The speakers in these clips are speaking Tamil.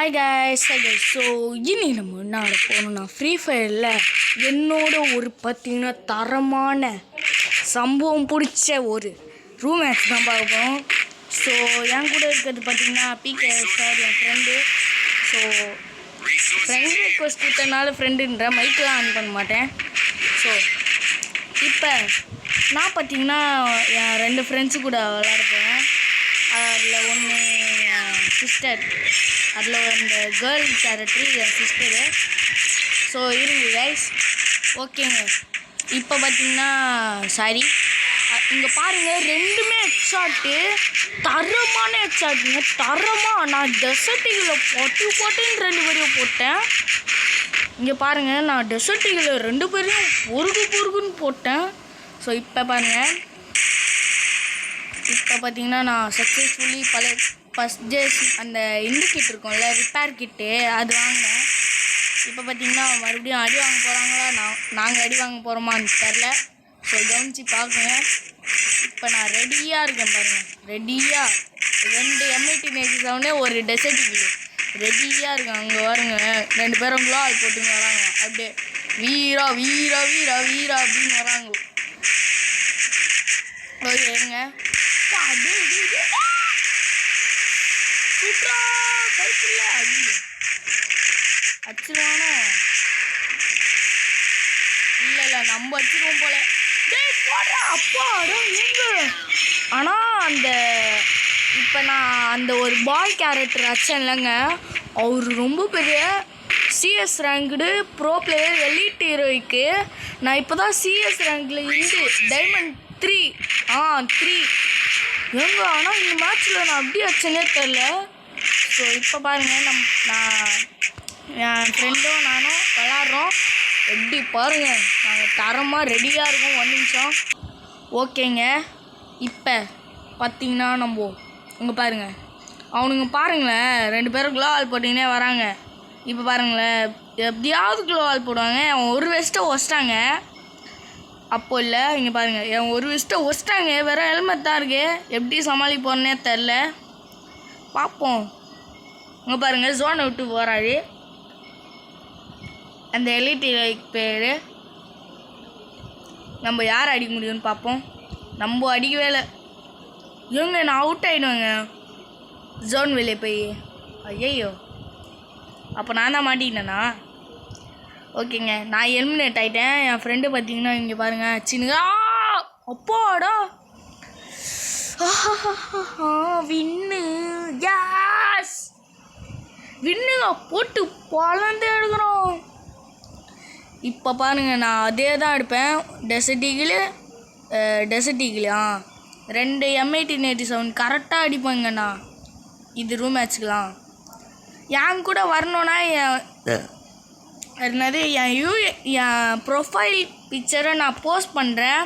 Hi guys. ஸோ இனி நம்ம என்ன போகணும்னா ஃப்ரீ ஃபயரில் என்னோட ஒரு பார்த்திங்கன்னா தரமான சம்பவம் பிடிச்ச ஒரு ரூம் மேட்ச் தான் பார்க்க போகிறோம். ஸோ என் கூட இருக்கிறது பார்த்திங்கன்னா பிகே சார் என் ஃப்ரெண்டு. ஸோ ஃப்ரெண்ட் ரெக்வஸ்ட் கொடுத்தனால ஃப்ரெண்டுன்ற மைக்கெலாம் ஆன் பண்ண மாட்டேன். ஸோ இப்போ நான் பார்த்திங்கன்னா என் 2 ஃப்ரெண்ட்ஸு கூட விளையாட போகிறேன். அதில் ஒன்று சிஸ்டர், அதில் அந்த கேர்ள் கேரக்டர் என் சிஸ்டரு. ஸோ இருங்க கைஸ். ஓகேங்க, இப்போ பார்த்தீங்கன்னா சாரி இங்கே பாருங்கள், 2மே ஹெட்ஷாட்டு, தரமான ஹெட்ஷாட்டுங்க, தரமாக. நான் டெசர்ட்டிகில் போட்டுன்னு 2 பேரையும் போட்டேன். இங்கே பாருங்கள், நான் டெசர்ட்டிகில் 2 பேரையும் பொறுக்குன்னு போட்டேன். ஸோ இப்போ பாருங்கள், இப்போ பார்த்தீங்கன்னா நான் சக்ஸஸ்ஃபுல்லி ஃபஸ்ட் ஜேஸ் அந்த இந்த கிட் இருக்கும்ல, ரிப்பேர் கிட்டு, அது வாங்கினேன். இப்போ பார்த்தீங்கன்னா மறுபடியும் அடி வாங்க போகிறாங்களா, நாங்கள் அடி வாங்க போகிறோமான்னு தெரில. ஸோ கவனிச்சு பார்க்குங்க. இப்போ நான் ரெடியாக இருக்கேன் பாருங்கள், ரெடியாக 2 M18 நேஜிஸாவுனே ஒரு டெசர்ட்டிக்கு ரெடியாக இருக்கேன். அங்கே பாருங்க 2 பேரும் குளால் போட்டுன்னு வராங்க, அப்படியே வீரா வீரா வீரா வீரா அப்படின்னு வராங்க. ஓகேங்க, சூப்பரா கைப்பில்ல அடிச்சிருவானோ, இல்லை நம்ம அடிச்சிருவோம் போல. அப்பா எங்க ஆனால் அந்த இப்போ நான் அந்த ஒரு பாய் கேரக்டர் அச்சேன் இல்லைங்க, அவர் ரொம்ப பெரிய CS ranked pro player, elite ஹீரோய்க்கு. நான் இப்போ தான் சிஎஸ் ரேங்கில் இருந்து டைமண்ட் 3 எங்க, ஆனால் இந்த மேட்ச்சில் நான் அப்படி அச்சனே தெரில. ஸோ இப்போ பாருங்கள், நான் என் ஃப்ரெண்டும் நானும் விளாட்றோம். எப்படி பாருங்கள், நாங்கள் தரமாக ரெடியாக இருக்கோம். 1 நிமிஷம். ஓகேங்க, இப்போ பார்த்தீங்கன்னா நம்ம இங்கே பாருங்கள், அவனுங்க பாருங்களேன் 2 பேரும் க்ளோவால் போட்டிங்கன்னே வராங்க. இப்போ பாருங்களேன், எப்படியாவது க்ளோவால் போடுவாங்க. அவன் ஒரு வெஸ்ட்டை ஒஸ்ட்டாங்க, அப்போ இல்லை. இங்கே பாருங்கள், என் ஒரு வெஸ்ட்டை ஒஸ்ட்டாங்க, வேறு ஹெல்மெட் தான் இருக்கு. எப்படி சமாளிப்போன்னே தெரில, பார்ப்போம். இங்கே பாருங்கள், ஜோனை விட்டு போகிறாரு அந்த எலிட் பேர். நம்ம யார் அடிக்க முடியும்னு பார்ப்போம். நம்ம அடிக்கவே இல்லை. இவங்க நான் அவுட் ஆகிடுவேங்க ஜோன் வெளியே போய். ஐயோ, அப்போ நான் தான் மாட்டிக்கிட்டேண்ணா. ஓகேங்க, நான் எலிமினேட் ஆகிட்டேன். என் ஃப்ரெண்டு பார்த்தீங்கன்னா இங்கே பாருங்கள், சின்னதா அப்பாடா வின்னு, யாஸ் வின்னுங்க, போட்டு பொழந்து எடுக்கிறோம். இப்போ பாருங்கள், நான் அதே தான் எடுப்பேன். டெசர்ட்டிகிள் 2 M18 கரெக்டாக அடிப்பேங்கண்ணா. இது ரூம் மேட்ச்சுக்கலாம் என் கூட வரணுன்னா என்னது என் ப்ரொஃபைல் பிக்சரை நான் போஸ்ட் பண்ணுறேன்.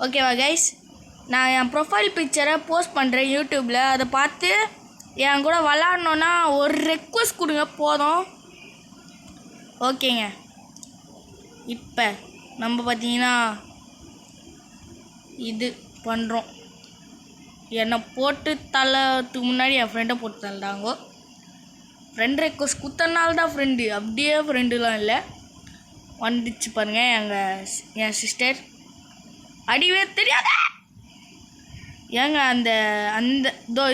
ஓகேவா கைஸ், நான் என் ப்ரொஃபைல் பிக்சரை போஸ்ட் பண்ணுறேன் யூடியூப்பில். அதை பார்த்து என் கூட விளாட்ணுன்னா ஒரு ரெக்வஸ்ட் கொடுங்க போதும். ஓகேங்க, இப்போ நம்ம பார்த்தீங்கன்னா இது பண்ணுறோம். என்னை போட்டு தள்ளத்துக்கு முன்னாடி என் ஃப்ரெண்டை போட்டு தள்ளிட்டாங்கோ. ஃப்ரெண்ட் ரெக்வஸ்ட் குத்தனால தான் ஃப்ரெண்டு, அப்படியே ஃப்ரெண்டுலாம் இல்லை. வந்துச்சு பாருங்கள் என் சிஸ்டர். அடிவே தெரியாத ஏங்க,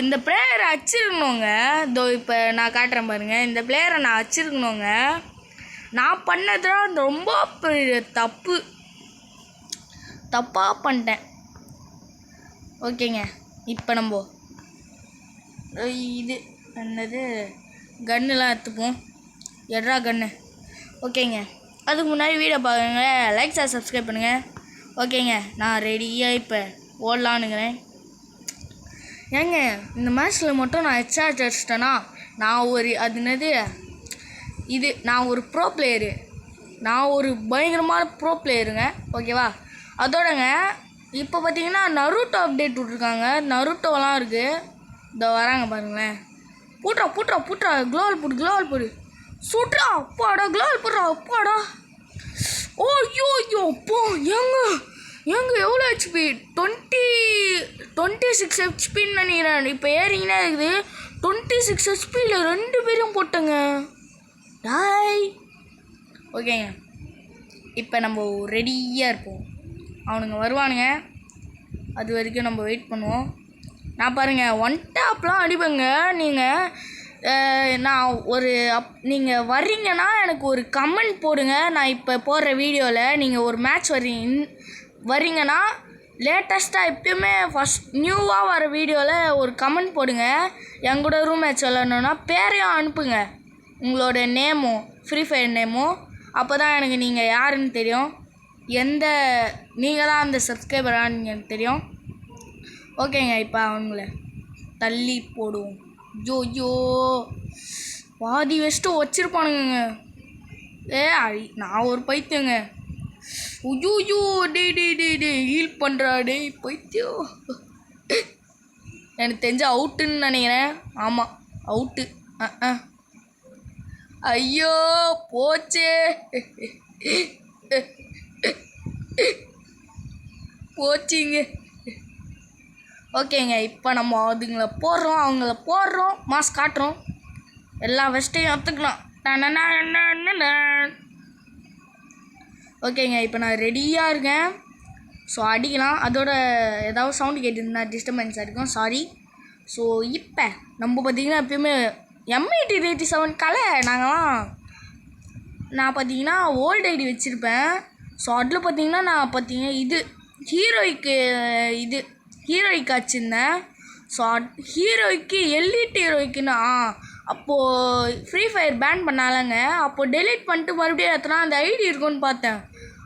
இந்த பிளேயரை அடிச்சிருக்கணுங்க. இப்போ நான் காட்டுறேன் பாருங்கள், இந்த பிளேயரை நான் அடிச்சிருக்கணுங்க. நான் பண்ணதுதான் ரொம்ப பெரிய தப்பாக பண்ணிட்டேன். ஓகேங்க, இப்போ நம்ம இது என்னது கன்னுலாம் எடுத்துப்போம். எட்ரா கன்று. ஓகேங்க, அதுக்கு முன்னாடி வீடியோ பாருங்க, லைக் சார் சப்ஸ்கிரைப் பண்ணுங்கள். ஓகேங்க, நான் ரெடியாக இப்போ ஓடலான்னுக்கிறேன். ஏங்க, இந்த மேட்ச்சில் மட்டும் நான் ஹெட்ஷாட் அடிச்சிட்டேன்னா நான் ஒரு நான் ஒரு ப்ரோ பிளேயரு, நான் ஒரு பயங்கரமான ப்ரோ பிளேயருங்க. ஓகேவா, அதோடங்க இப்போ பார்த்தீங்கன்னா நருட்டோ அப்டேட் விட்ருக்காங்க. நருட்டோலாம் இருக்குது, இதோ வராங்க பாருங்களேன். பூட்ரா க்ளோவால் போடு சூட்ரா, அப்பாடா க்ளோவால் போடுறா, அப்பாடா. ஓ ஐயோ அப்போ ஏங்க எவ்வளோ ஹெச்பி, 26 ஹெச்பின்னு நினைக்கிறேன். இப்போ ஏறிங்கன்னா இருக்குது 26 ஹெச்பியில் 2 பேரும் போட்டேங்க. டாய். ஓகேங்க, இப்போ நம்ம ரெடியாக இருப்போம். அவனுங்க வருவானுங்க, அது வரைக்கும் நம்ம வெயிட் பண்ணுவோம். நான் பாருங்கள் 1 டாப்லாம் அடிப்பேங்க. நான் நீங்கள் வர்றீங்கன்னா எனக்கு ஒரு கமெண்ட் போடுங்க. நான் இப்போ போடுற வீடியோவில் நீங்கள் ஒரு மேட்ச் வர்றீங்கன்னா லேட்டஸ்ட்டாக எப்பயுமே ஃபஸ்ட் நியூவாக வர வீடியோவில் ஒரு கமெண்ட் போடுங்க. எங்கூட ரூம் மேட்ச் விளாட்ணுன்னா பேரையும் அனுப்புங்க, உங்களோட நேமும் ஃப்ரீ ஃபயர் நேமும். அப்போ தான் எனக்கு நீங்கள் யாருன்னு தெரியும், நீங்கள் தான் அந்த சப்ஸ்கிரைபரான்னு எனக்கு தெரியும். ஓகேங்க, இப்போ அவங்கள தள்ளி போடுவோம். ஜோ பாதி வெஸ்ட்டு வச்சுருப்பானுங்க. நான் ஒரு பைத்தியங்க. ஐயோ டே ஹீல் பண்ணுறா டே பைத்தியம். எனக்கு தெரிஞ்ச அவுட்டுன்னு நினைக்கிறேன். ஆமாம், அவுட்டு. ஐயோ போச்சே, போச்சிங்க. ஓகேங்க, இப்போ நம்ம அவங்கள போடுறோம், மாஸ் காட்டுறோம். எல்லா வெஸ்ட்டையும் எடுத்துக்கலாம். ஓகேங்க, இப்போ நான் ரெடியாக இருக்கேன். ஸோ அடிக்கலாம். அதோட ஏதாவது சவுண்டு கேட்டுருந்தா டிஸ்டர்பன்ஸாக இருக்கும், சாரி. ஸோ இப்போ நம்ம பார்த்திங்கன்னா எப்பயுமே M1887 கலை நான் பார்த்தீங்கன்னா ஓல்டு ஐடி வச்சுருப்பேன். ஸோ அதில் பார்த்தீங்கன்னா இது ஹீரோய்க்கு வச்சுருந்தேன். ஸோ ஹீரோய்க்கு எலிட் ஹீரோய்க்குன்னா அப்போது ஃப்ரீ ஃபயர் பேன் பண்ணாலங்க. அப்போது டெலீட் பண்ணிட்டு மறுபடியும் எத்தனா அந்த ஐடி இருக்குன்னு பார்த்தேன்.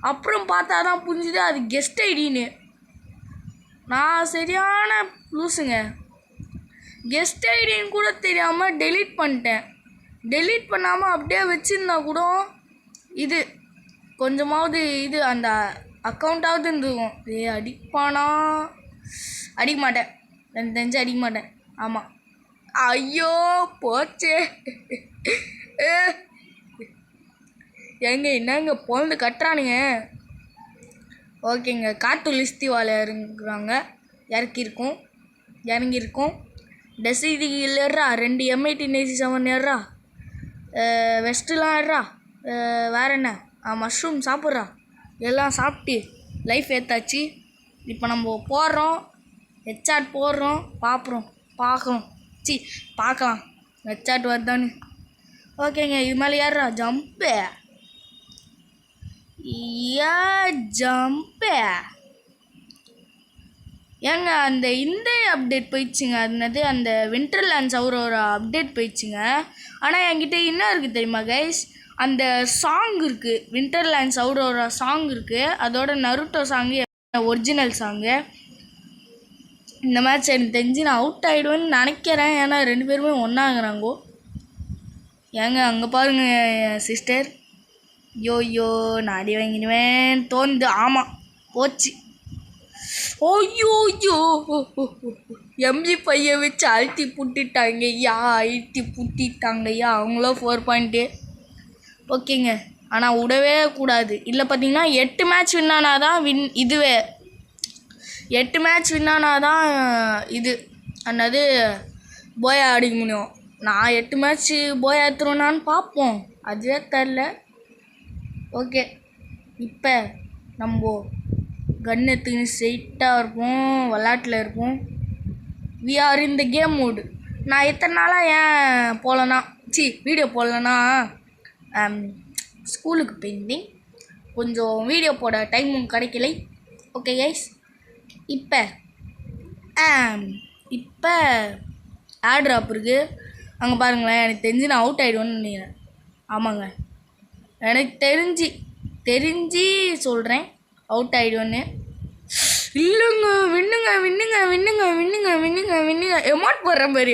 அப்புறம் பார்த்தா தான் புரிஞ்சுது அது கெஸ்ட் ஐடின்னு. நான் சரியான லூஸுங்க. கெஸ்ட் ஐடின்னு கூட தெரியாமல் டெலீட் பண்ணிட்டேன். டெலீட் பண்ணாமல் அப்படியே வச்சுருந்தா கூட கொஞ்சமாவது அந்த அக்கௌண்ட்டாவது இருந்துக்கும். அடிப்பானா? அடிக்க மாட்டேன், எனக்கு தெரிஞ்சு அடிக்க மாட்டேன். ஆமாம். ஐயோ போச்சே. என்னங்க பொழுது கட்டுறானுங்க. ஓகேங்க, காட்டு லிஸ்தி வாழை இறங்கியிருக்கோம். டெசிடி இல்லைறா, 2 M1887 ஏறா, வெஸ்ட்டுலாம் ஏறா. வேறு என்ன, மஷ்ரூம் சாப்பிட்றா. எல்லாம் சாப்பிட்டு லைஃப் ஏற்றாச்சு. இப்போ நம்ம போடுறோம், ஹெட்சாட் போடுறோம், பார்க்கலாம் ஹெட்சாட் வருதான்னு. ஓகேங்க, இது மேலே ஏறா, ஜம்பு ஏங்க இந்த அப்டேட் போயிடுச்சுங்க. அந்த விண்டர்லேண்ட்ஸ் ஒரு அப்டேட் போயிடுச்சுங்க. ஆனால் என்கிட்ட என்ன இருக்குது தெரியுமா கைஸ், அந்த சாங் இருக்குது, விண்டர்லேண்ட்ஸ் ஒரு சாங் இருக்குது. அதோட நருட்டோ சாங்கு ஒரிஜினல் சாங்கு. இந்த மேட்ச் எனக்கு தெரிஞ்சு நான் அவுட் ஆகிடுவேன்னு நினைக்கிறேன். ஏன்னா 2 பேருமே ஒன்றாங்கிறாங்கோ. ஏங்க அங்கே பாருங்க சிஸ்டர். யோ நான் அடி வாங்கிடுவேன் தோணுது. ஆமாம், போச்சு. ஐயோ MP5 வச்சு அழுத்தி புட்டிட்டாங்கய்யா. அவங்களோ 4 பாயிண்ட்டு. ஓகேங்க, ஆனால் விடவே கூடாது. இல்லை பார்த்தீங்கன்னா 8 மேட்ச் வின்னானாதான் இதுவே 8 மேட்ச் வின்னானாதான் என்னது போயா அடிக்க முடியும். நான் 8 மேட்ச்சு போயா எடுத்துருவேனான்னு பார்ப்போம், அதுவே தெரில. ஓகே, இப்போ நம்ம கன் எடுத்துக்கின்னு ஸ்ட்ரெயிட்டாக இருப்போம், விளாட்டில் இருப்போம். வி ஆர் இந்த கேம் மோடு. நான் எத்தனை நாளாக ஏன் போகலன்னா வீடியோ போடலன்னா ஸ்கூலுக்கு போயிருந்தேன், கொஞ்சம் வீடியோ போட டைமும் கிடைக்கலை. ஓகே கைஸ், இப்போ ஏர் ட்ராப் இருக்குது. அங்கே பாருங்களேன், எனக்கு தெரிஞ்சு நான் அவுட் ஆகிடுவேன்னு நினைக்கிறேன். ஆமாங்க, எனக்கு தெரிஞ்சு சொல்கிறேன் அவுட் ஆகிடுவேன்னு. இல்லைங்க, வின்னுங்க எமௌண்ட் போடுற மாதிரி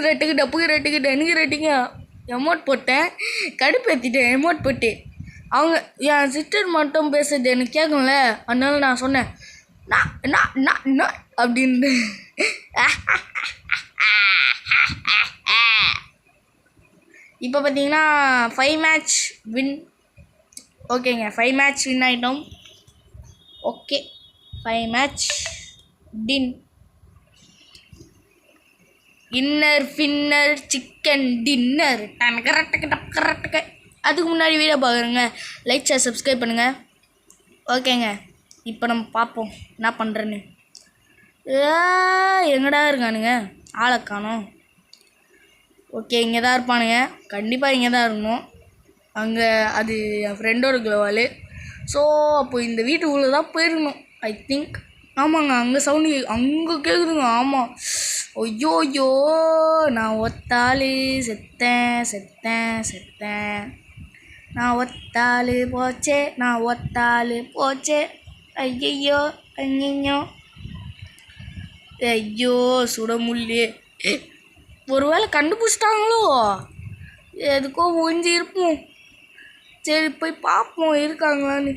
ரட்டுக்கு டப்புக்கு எமௌண்ட் போட்டேன், கடுப்பேற்றிட்டேன் எமௌண்ட் போட்டு. அவங்க என் சிஸ்டர் மட்டும் பேசுறது எனக்கு கேட்கும்ல, அதனால நான் சொன்னேன் நான் அப்படின்னு. இப்போ பார்த்தீங்கன்னா 5 மேட்ச் வின். ஓகேங்க, 5 மேட்ச் வின் ஆகிட்டோம். ஓகே, 5 மேட்ச் டின். இன்னர் ஃபின்னர் சிக்கன் டின்னர் கரெக்டுக்கு. அதுக்கு முன்னாடி வீடியோ பார்க்குறேங்க, லைக் ஷேர் சப்ஸ்கிரைப் பண்ணுங்கள். ஓகேங்க, இப்போ நம்ம பார்ப்போம் என்ன பண்ணுறேன்னு. எங்கடா இருக்கானுங்க, ஆளை காணோம். ஓகே, இங்கே தான் இருப்பானுங்க, கண்டிப்பாக இங்கே தான் இருக்கணும். அங்கே அது என் ஃப்ரெண்டோட க்ளோவால். ஸோ அப்போ இந்த வீட்டுக்குள்ளே தான் போயிருக்கணும் ஐ திங்க். ஆமாங்க, அங்கே சவுண்டு அங்கே கேட்குதுங்க. ஆமாம், ஐயோ நான் ஒத்தாள் செத்தேன். நான் ஒத்தாள் போச்சே. ஐயோ ஐயோ சுட முள்ளே. ஒரு வேளை கண்டுபிடிச்சிட்டாங்களோ, எதுக்கோ ஒழிஞ்சு இருப்போம். சரி போய் பார்ப்போம் இருக்காங்களான்னு.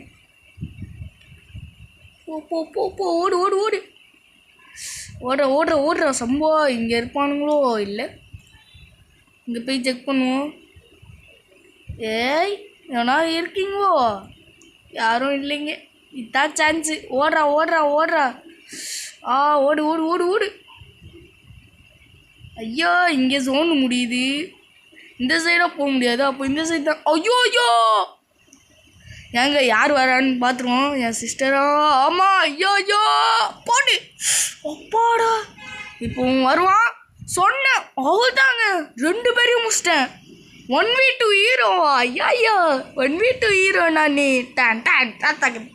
போ ஓடுற சம்போ. இங்கே இருப்பானுங்களோ இல்லை, இங்கே போய் செக் பண்ணுவோம். ஏய் ஏன்னா இருக்கீங்களோ, யாரும் இல்லைங்க. இதான் சான்ஸு. ஓடுறா ஓடு. ஐயோ இங்கே ஜோன் முடியுது, இந்த சைடாக போக முடியாது. அப்போ இந்த சைடு தான். ஐயோ ஏங்க யார் வரான்னு பார்த்துருவோம். என் சிஸ்டரா? ஆமாம். ஐயோ போடு. அப்பாடா, இப்போ வருவான் சொன்னேன். அவ்வளோதாங்க, 2 பேரையும் முடிச்சிட்டேன். 1v2 ஹீரோவா? ஐயா 1v2 ஹீரோ நான். நீ தகுது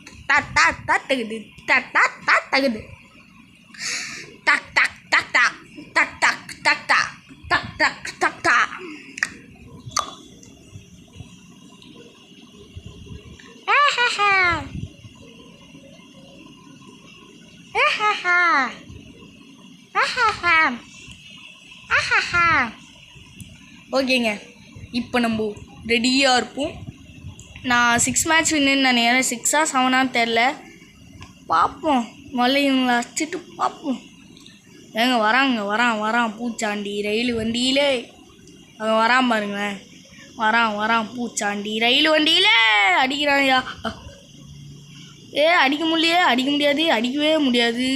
ஓகேங்க, இப்போ நம்ம ரெடியாக இருப்போம். நான் 6 மேட்ச் வின்னு நினைக்கிறேன். 6ஆ 7ஆன்னு தெரில, பார்ப்போம். முதல்ல இவங்களை அடிச்சுட்டு பார்ப்போம். ஏங்க வரான் பூச்சாண்டி ரயில் வண்டியிலே. அவன் வரான் பாருங்களேன், வரான் பூச்சாண்டி ரயில் வண்டியில் அடிக்கிறான்யா. அடிக்க முடியாது, அடிக்கவே முடியாது.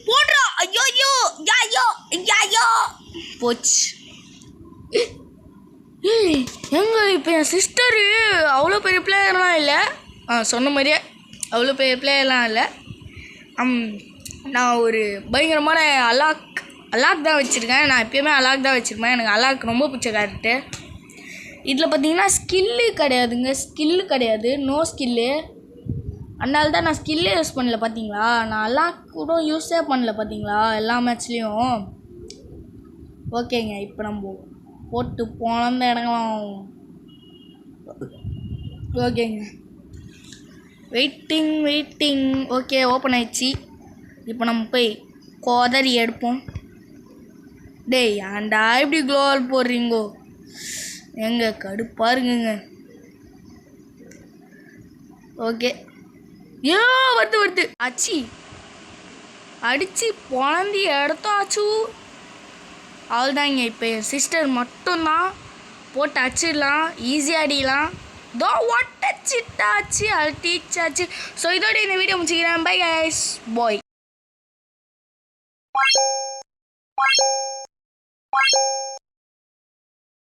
போடுறா. ஐயோ போச்சு. எங்க இப்போ என் சிஸ்டரு அவ்வளோ பெரிய பிளேயர்லாம் இல்லை. சொன்ன மாதிரியே அவ்வளோ பெரிய பிளேயர்லாம் இல்லை. நான் ஒரு பயங்கரமான அலாக் தான் வச்சுருக்கேன். நான் எப்பயுமே அலாக் தான் வச்சுருப்பேன். எனக்கு அலாக் ரொம்ப பிடிச்ச கேரக்டர். இதில் பார்த்தீங்கன்னா ஸ்கில்லு கிடையாது, நோ ஸ்கில்லு. அதனால தான் நான் ஸ்கில்லே யூஸ் பண்ணல. பார்த்தீங்களா, நான் அலாக் கூட யூஸே பண்ணல. பார்த்தீங்களா, எல்லா மேட்ச்லேயும். ஓகேங்க, இப்போ நம்ம போட்டு போனந்த இடங்களாம். ஓகேங்க, வெயிட்டிங். ஓகே, ஓப்பன் ஆயிடுச்சு. இப்போ நம்ம போய் கோதரி எடுப்போம். டேய் ஏன்டா இப்படி க்ளோவால் போடுறீங்கோ, எங்க கடுப்பாக இருக்குங்க. ஓகே, வருது ஆச்சி அடிச்சு பொழந்தி எடுத்தாச்சு. அவ்வளோதாங்க, இப்போ என் சிஸ்டர் மட்டும்தான் போட்டு அடிச்சிடலாம், ஈஸியாக அடிக்கலாம். தோ ஒட்டச்சிட்டாச்சு, அழட்டிச்சாச்சு. ஸோ இதோட இந்த வீடியோ முடிச்சுக்கிறேன். பை கைஸ், பாய்.